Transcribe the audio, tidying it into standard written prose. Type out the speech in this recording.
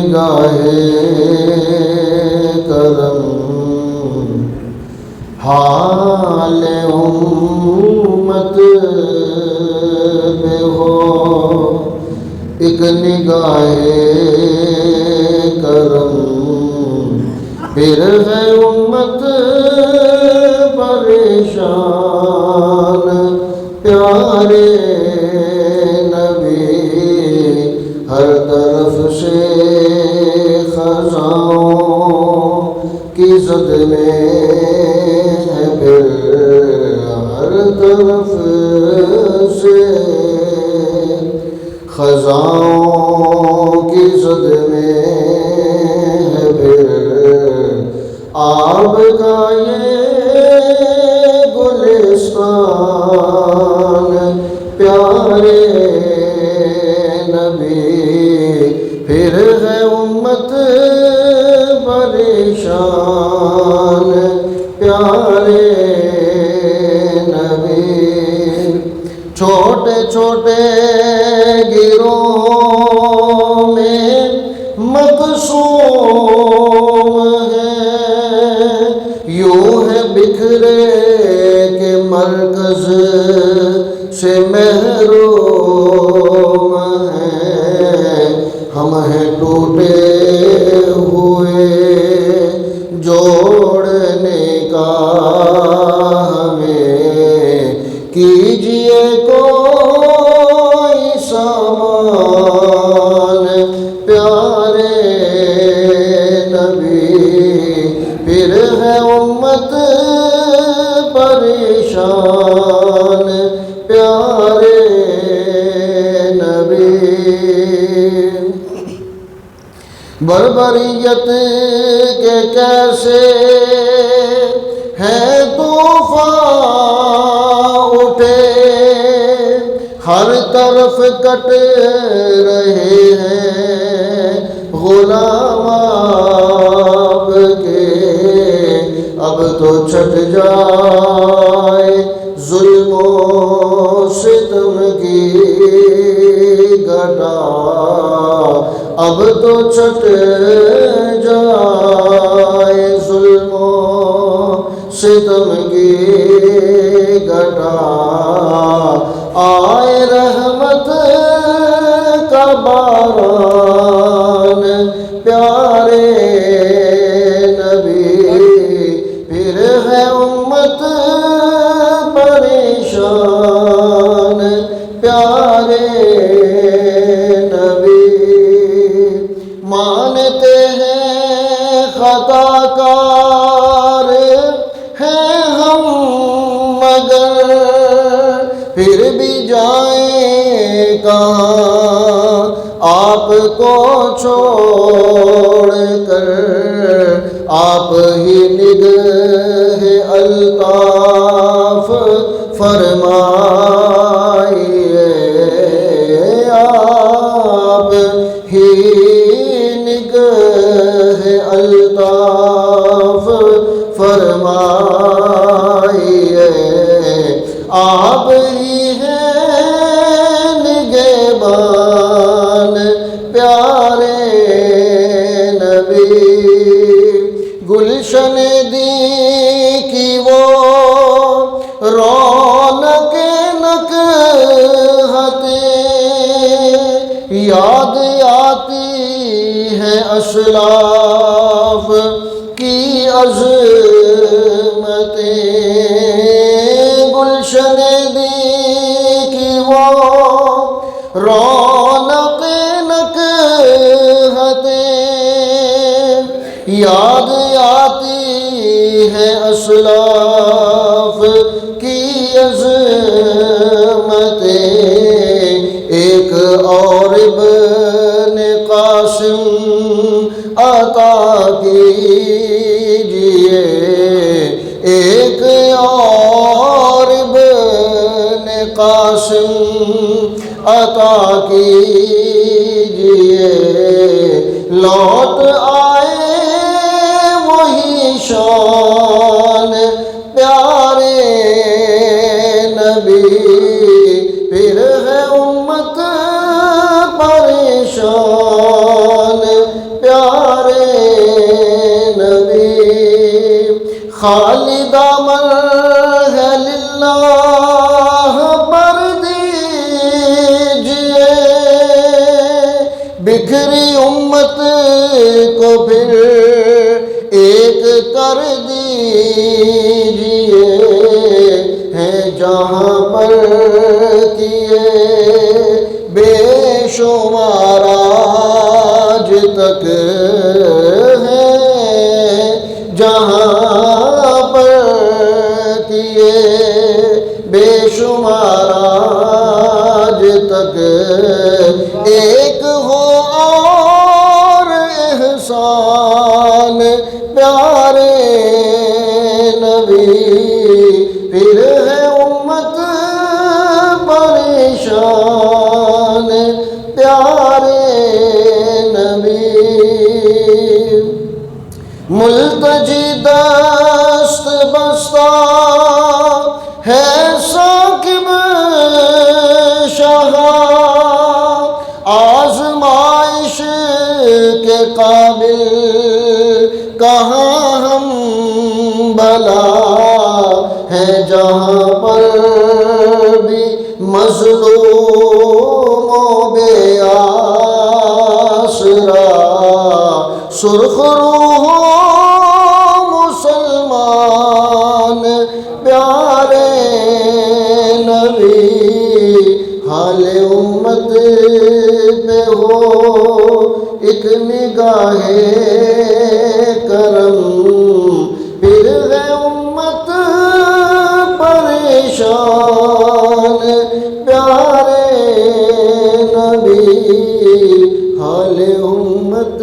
نگاہ کرم حال امت میں ہو، ایک نگاہ کرم پھر ہے امت پریشان، پیارے نبی ہر طرف سے خزاں کی زد میں ہے، پھر ہر طرف سے خزاں کی زد میں ہے، پھر آپ کا یہ گلستان، پیارے نبی پھر ہے امت پریشان، پیارے نبی چھوٹے چھوٹے گروہ میں مقسوم ہے، یوں ہے بکھرے کے مرکز سے محروم ہیں، ہم ہیں ٹوٹے ہوئے جوڑنے کا ہمیں کیجئے کوئی سامان، پیارے نبی پھر ہے امت پریشان، پیارے نبی بربریت کے کیسے ہیں طوفان اٹھے، ہر طرف کٹ رہے ہیں غلام آپ کے، اب تو چھٹ جائے ظلم و ستم کی گھٹا، اب تو چھٹ جائے ظلم و ستم کی گھٹا، آئے رحمت کا باران، پیارے نبی پھر ہے امت پریشان، پیارے نبی مانتے ہیں خطا کار ہیں ہم مگر، پھر بھی جائیں کہاں آپ کو چھوڑ کر، آپ ہی نگہ الطاف فرمائیے، آپ ہی نگہ الطاف فرمائیے، آپ ہی ہیں نگہبان، پیارے نبی گلشن دی کی وہ رونق نکہتیں یاد آتی ہے اسلاف کی عظمتیں، گلشن دی کی وہ رونق نکہتیں یاد آتی ہے اسلاف کی عظمتیں، ایک اور ابن قاسم عطا کیجئے، ایک اور ابن قاسم عطا کیجئے، لوٹ آئے وہی شان، پیارے نبی پھر ہے امت پریشان، خالی دامن ہے للہ پر دیجئے، بکھری امت کو پھر ایک کر دیجئے، ہیں جہاں پر کیے بے شمار آج تک ہیں، جہاں پر کیے بے شمار آج تک، ایک ہو اور احسان پیارے نبی، پھر ہے امت پریشان پیارے نبی۔ ملتجی دست بستہ ہے ثاقب شاہ، آزمائش کے قابل کہاں ہم بھلا، ہیں جہاں پر بھی مظلوم و بے آسرا، سرخ روح مسلمان پیارے نبی، حال امت پہ ہو ایک نگاہ کرم، پھر ہے امت پریشان پیارے نبی، حال امت